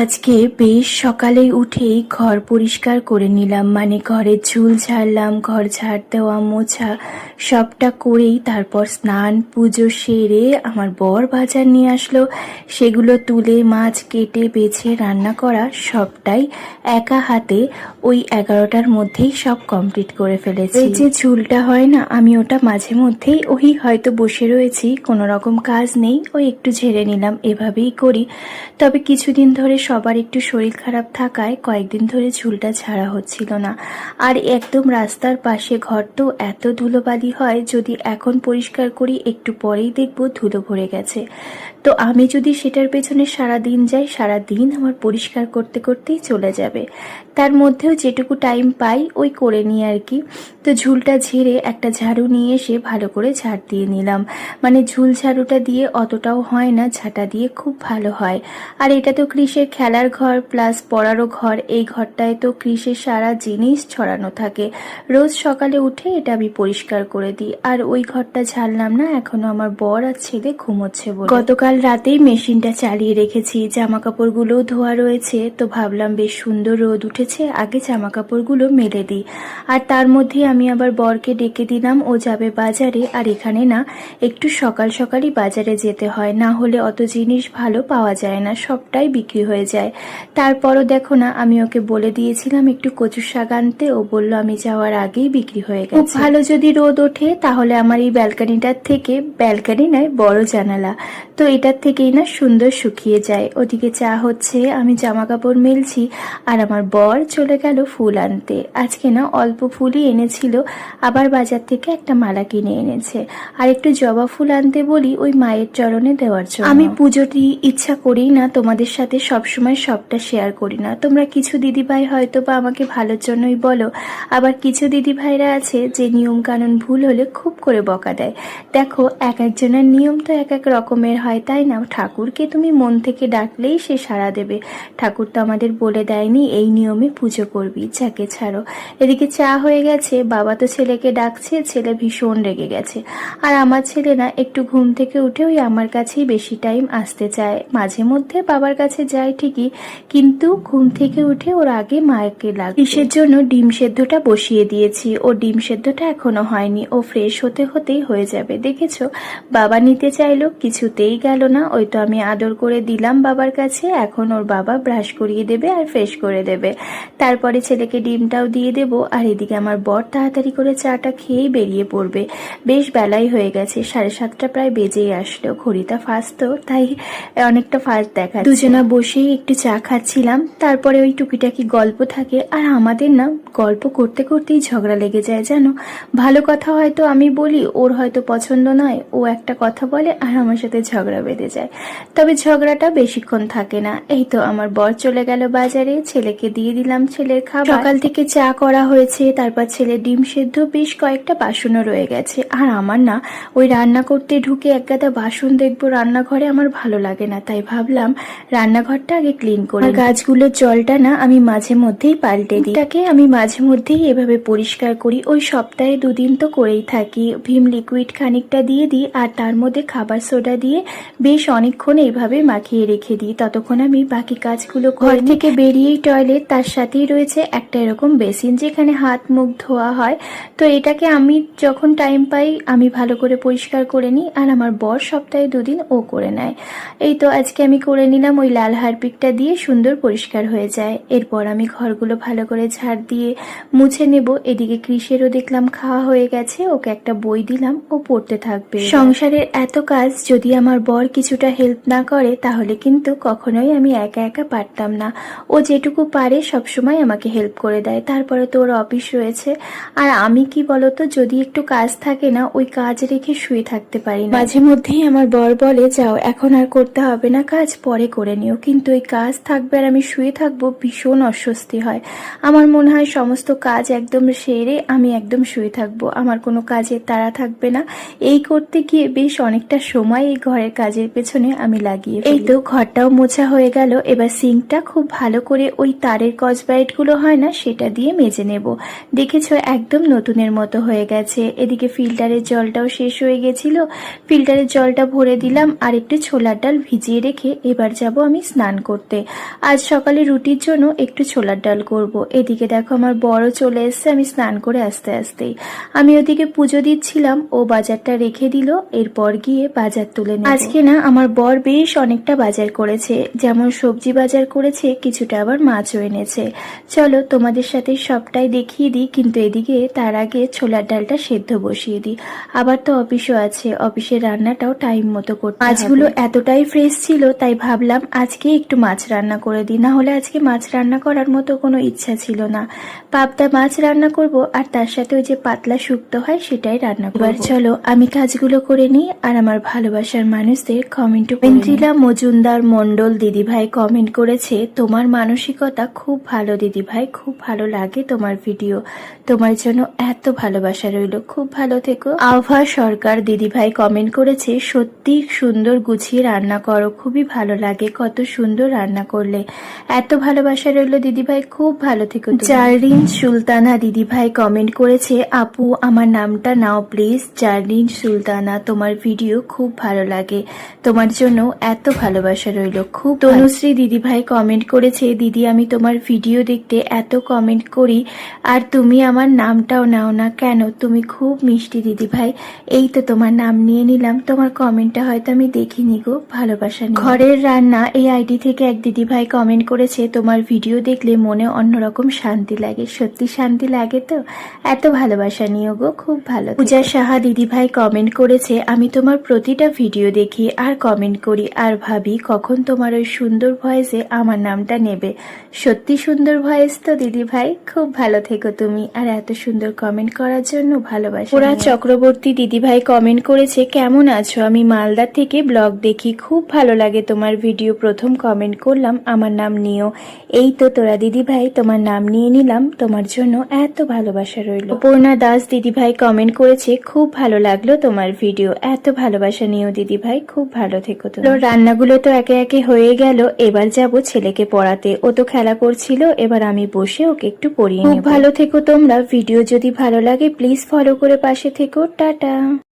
আজকে বেশ সকালে উঠেই ঘর পরিষ্কার করে নিলাম, মানে ঘরের ঝুল ঝাড়লাম, ঘর ঝাড় দেওয়া মোছা সবটা করেই তারপর স্নান পুজো সেরে আমার বর বাজার নিয়ে আসলো। সেগুলো তুলে মাছ কেটে বেছে রান্না করা সবটাই একা হাতে ওই 11টার মধ্যেই সব কমপ্লিট করে ফেলেছি। এই যে ঝুলটা হয় না, আমি ওটা মাঝে মধ্যেই হয়তো বসে রয়েছি, কোনো রকম কাজ নেই, ওই একটু ঝেড়ে নিলাম, এভাবেই করি। তবে কিছুদিন ধরে সবার একটু শরীর খারাপ থাকায় কয়েকদিন ধরে ঝুলটা ঝাড়া হচ্ছিল না। আর একদম রাস্তার পাশে ঘর তো এত ধুলোবালি হয়, যদি এখন পরিষ্কার করি একটু পরেই দেখবো ধুলো ভরে গেছে। তো আমি যদি সেটার পেছনে সারা দিন যাই, সারা দিন আমার পরিষ্কার করতে করতেই চলে যাবে। তার মধ্যেও যেটুকু টাইম পাই ওই করে নিই আর কি। তো ঝুলটা ঝেড়ে একটা ঝাড়ু নিয়ে এসে ভালো করে ঝাড় দিয়ে নিলাম। মানে ঝুল ঝাড়ুটা দিয়ে অতটাও হয় না, ঝাঁটা দিয়ে খুব ভালো হয়। আর এটা তো কৃষের খেলার ঘর প্লাস পড়ারও ঘর, এই ঘরটায় তো কৃষের সারা জিনিস ছড়ানো থাকে। রোজ সকালে উঠে এটা আমি পরিষ্কার করে দিই। আর ওই ঘরটা ঝাড়লাম না, এখনো আমার বর আর ছেলে ঘুমোচ্ছে বলে। গতকাল রাতেই মেশিনটা চালিয়ে রেখেছি, জামা কাপড়গুলোও ধোয়া রয়েছে, তো ভাবলাম বেশ সুন্দর রোদ উঠেছে, আগে জামা কাপড়গুলো মেলে দিই। আর তার মধ্যে আমি আবার বরকে ডেকে দিলাম, ও যাবে বাজারে। আর এখানে না একটু সকাল সকালই বাজারে যেতে হয়, না হলে অত জিনিস ভালো পাওয়া যায় না, সবটাই বিক্রি হয়ে যায়। তারপরও দেখো না, আমি ওকে বলে দিয়েছিলাম একটু কচু শাক আনতে, ও বলল আমি যাওয়ার আগেই বিক্রি হয়ে গেছে। খুব ভালো যদি রোদ ওঠে তাহলে আমার এই ব্যালকানিটার থেকে, ব্যালকানি নয় বড় জানালা, তো এটার থেকেই না সুন্দর শুকিয়ে যায়। ওদিকে চা হচ্ছে, আমি জামা কাপড় মেলছি, আর আমার বর চলে গেল ফুল আনতে। আজকে না অল্প ফুলই এনেছিল, আবার বাজার থেকে একটা মালা কিনে এনেছে। আর একটু জবা ফুল আনতে বলি ওই মায়ের চরণে দেওয়ার জন্য। আমি পুজোটি ইচ্ছা করি না তোমাদের সাথে সবসময় সবটা শেয়ার করি না। তোমরা কিছু দিদিভাই হয়তো বা আমাকে ভালোর জন্যই বলো, আবার কিছু দিদিভাইরা আছে যে নিয়ম কানুন ভুল হলে খুব করে বকা দেয়। দেখো, এক একজনের নিয়ম তো এক এক রকমের হয়, তাই না? ঠাকুরকে তুমি মন থেকে ডাকলেই সে সাড়া দেবে। ঠাকুর তো আমাদের বলে দেয়নি এই নিয়মে পুজো করবি, যাকে ছাড়ো। এদিকে চা হয়ে গেছে, বাবা তো ছেলেকে ডাকছে, ছেলে ভীষণ রেগে গেছে। আর আমার ছেলে না একটু ঘুম থেকে উঠে ওই আমার কাছেই বেশি টাইম আসতে চায়। মাঝে মধ্যে বাবার কাছে যায় ঠিকই, কিন্তু ঘুম থেকে উঠে ওর আগে মাকে লাগে। কিসের জন্য ডিম সেদ্ধটা বসিয়ে দিয়েছি, ও ডিম সেদ্ধটা এখনো হয়নি, ও ফ্রেশ হতে হতেই হয়ে যাবে। দেখেছো, বাবা নিতে চাইলো, কিছুতেই গেল না। ওই তো আমি আদর করে দিলাম বাবার কাছে, এখন ওর বাবা ব্রাশ করিয়ে দেবে আর ফ্রেশ করে দেবে, তারপরে ছেলেকে ডিমটাও দিয়ে দেবো। আর এদিকে আমার বর তাড়াতাড়ি করে চাটা খেয়েই বেরিয়ে পড়বে। বেশ বেলাই হয়ে গেছে, 7:30 প্রায় বেজেই আসলো। ঘড়িটা ফাস্ট তো, তাই অনেকটা ফাস্ট দেখা। দুজনা বসেই একটু চা খাচ্ছিলাম, তারপরে ওই টুকিটাকি গল্প থাকে। আর আমাদের না গল্প করতে করতেই ঝগড়া লেগে যায় জানো। ভালো কথা হয়তো আমি বলি, ওর হয়তো পছন্দ নয়, ও একটা কথা বলে আর আমার সাথে ঝগড়া বেঁধে যায়। তবে ঝগড়াটা বেশিক্ষণ থাকে না। এই তো আমার বর চলে গেল বাজারে, ছেলেকে দিয়ে দিলাম ছেলের খাবার। সকাল থেকে চা করা হয়েছে, তারপর ছেলে ডিম সেদ্ধ, বেশ কয়েকটা বাসনও রয়ে গেছে। আর আমার না ওই রান্না করতে ঢুকে একগাদা বাসন দেখবো রান্নাঘরে, আমার ভালো লাগে না, তাই ভাবলাম রান্নাঘরটা আগে ক্লিন করি। গাছগুলোর জলটা না আমি মাঝে মধ্যেই পাল্টে দিই, তাকে আমি মাঝে মধ্যেই এভাবে পরিষ্কার করি। ওই সপ্তাহে 2 দিন তো করেই থাকি। ভিম লিকুইড খানিকটা দিয়ে দিই, আর তার মধ্যে খাবার সোডা দিয়ে বেশ অনেকক্ষণ এইভাবে মাখিয়ে রেখে দিই। ততক্ষণ আমি বাকি কাজগুলো ঘর থেকে বেরিয়েই টয়লেট, তার সাথেই রয়েছে একটা এরকম বেসিন যেখানে হাত মুখ ধোয়া হয়। তো এটাকে আমি যখন টাইম পাই আমি ভালো করে পরিষ্কার করে নিই, আর আমার বর সপ্তাহে 2 দিন ও করে নেয়। এই তো আজকে আমি করে নিলাম, ওই লাল হারপিকটা দিয়ে সুন্দর পরিষ্কার হয়ে যায়। এরপর আমি ঘরগুলো ভালো করে ঝাড় দিয়ে মুছে নেব। এদিকে কৃষেরও দেখলাম খাওয়া হয়ে গেছে, ওকে একটা বই দিলাম, ও পড়তে থাকবে। সংসারের এত কাজ যদি আমার বর কিছুটা হেল্প না করে তাহলে কিন্তু কখনোই আমি একা একা পারতাম না। ও যেটুকু পারে সবসময় আমাকে হেল্প করে দেয়। তারপরে তো ওর অফিস রয়েছে, আর আমি কি বলতো, যদি একটু কাজ থাকে না, ওই কাজ রেখে শুয়ে থাকতে পারি না। মাঝে মধ্যেই আমার বর বলে যাও এখন আর করতে হবে না কাজ, পরে করে নিও, কিন্তু ওই কাজ থাকবে আর আমি শুয়ে থাকবো, ভীষণ অস্বস্তি হয়। আমার মনে হয় সমস্ত কাজ একদম সেরে আমি একদম শুয়ে থাকবো, আমার কোনো কাজের তাড়া থাকবে না। এই করতে গিয়ে বেশ অনেকটা সময় এই ঘরের কাজে কাজের পেছনে আমি লাগিয়ে ফেলি। এই তো ঘরটাও মোছা হয়ে গেল। এবার সিঙ্কটা খুব ভালো করে ওই তারের কসবাইট গুলো হয় না, সেটা দিয়ে মেজে নেব। দেখেছো একদম নতুনের মতো হয়ে গেছে। এদিকে ফিল্টারের জলটাও শেষ হয়ে গেছিল, ফিল্টারের জলটা ভরে দিলাম আর একটু ছোলার ডাল ভিজিয়ে রেখে এবার যাব আমি স্নান করতে। আজ সকালে রুটির জন্য একটু ছোলার ডাল করব। এদিকে দেখো আমার বড় চলে এসছে আমি স্নান করে আসতে আসতেই। আমি ওদিকে পুজো দিচ্ছিলাম, ও বাজারটা রেখে দিল, এরপর গিয়ে বাজার তুলে নেব। আজকে না আমার বর বেশ অনেকটা বাজার করেছে, যেমন সবজি বাজার করেছে, কিছুটা আবার মাছও এনেছে। চলো তোমাদের সাথে সবটাই দেখিয়ে দিই, কিন্তু এদিকে তার আগে ছোলার ডালটা সেদ্ধ বসিয়ে দিই। আবার তো অফিসও আছে, অফিসের রান্নাটাও টাইম মতো করতে হবে। মাছগুলো এতটাই ফ্রেশ ছিল তাই ভাবলাম আজকে একটু মাছ রান্না করে দিই, না হলে আজকে মাছ রান্না করার মতো কোনো ইচ্ছা ছিল না। পাবদা মাছ রান্না করব আর তার সাথে ওই যে পাতলা শুক্তো হয় সেটাই রান্না করব। এবার চলো আমি কাজগুলো করে নিই আর আমার ভালোবাসার মানুষদের কমেন্ট। ইন্দ্রিলা মজুমদার মন্ডল দিদিভাই কমেন্ট করেছে, তোমার মানসিকতা খুব ভালো দিদিভাই, খুব ভালো লাগে তোমার ভিডিও, তোমার জন্য এত ভালোবাসা রইল, খুব ভালো থেকো। আভা সরকার দিদিভাই কমেন্ট করেছে, সত্যি সুন্দর গুছিয়ে রান্না করো, খুবই ভালো লাগে, কত সুন্দর রান্না করলে, এত ভালোবাসা রইল দিদিভাই, খুব ভালো থেকো। জাররিন সুলতানা দিদিভাই কমেন্ট করেছে, আপু আমার নামটা নাও প্লিজ। জাররিন সুলতানা, তোমার ভিডিও খুব ভালো লাগে, তোমার জন্য এত ভালোবাসা রইল, খুব। তনুশ্রী দিদিভাই কমেন্ট করেছে, দিদি আমি তোমার ভিডিও দেখতে এত কমেন্ট করি আর তুমি আমার নামটাও নাও না কেন, তুমি খুব মিষ্টি দিদিভাই। এই তো তোমার নাম নিয়ে নিলাম, তোমার কমেন্টটা হয়তো আমি দেখিনি গো, ভালোবাসা নিয়ে। ঘরের রান্না এই আইডি থেকে এক দিদিভাই কমেন্ট করেছে, তোমার ভিডিও দেখলে মনে অন্যরকম শান্তি লাগে, সত্যি শান্তি লাগে তো, এত ভালোবাসা নিও গো, খুব ভালো। পূজা সাহা দিদিভাই কমেন্ট করেছে, আমি তোমার প্রতিটা ভিডিও দেখি আর কমেন্ট করি আর ভাবি কখন তোমার ওই সুন্দর ভয়েসে আমার নামটা নেবে, সত্যি সুন্দর ভয়েস তো দিদিভাই, খুব ভালো থেকো তুমি, আর এত সুন্দর কমেন্ট করার জন্য ভালোবাসা। ওরা চক্রবর্তী দিদিভাই কমেন্ট করেছে, কেমন আছো, আমি মালদা থেকে ব্লগ দেখি, খুব ভালো লাগে তোমার ভিডিও, প্রথম কমেন্ট করলাম, আমার নাম নিও। এই তো তোরা দিদিভাই তোমার নাম নিয়ে নিলাম, তোমার জন্য এত ভালোবাসা রইল। অপর্ণা দাস দিদিভাই কমেন্ট করেছে, খুব ভালো লাগলো তোমার ভিডিও, এত ভালোবাসা নিও দিদিভাই, খুব ভালো থেকো তুমি। রান্নাগুলো তো একে একে হয়ে গেল, এবার যাব ছেলেকে পড়াতে, ও তো খেলা করছিল, এবার আমি বসে ওকে একটু পড়িয়ে নেব। খুব ভালো থেকো তোমরা, ভিডিও যদি ভালো লাগে প্লিজ ফলো করে পাশে থেকো, টাটা।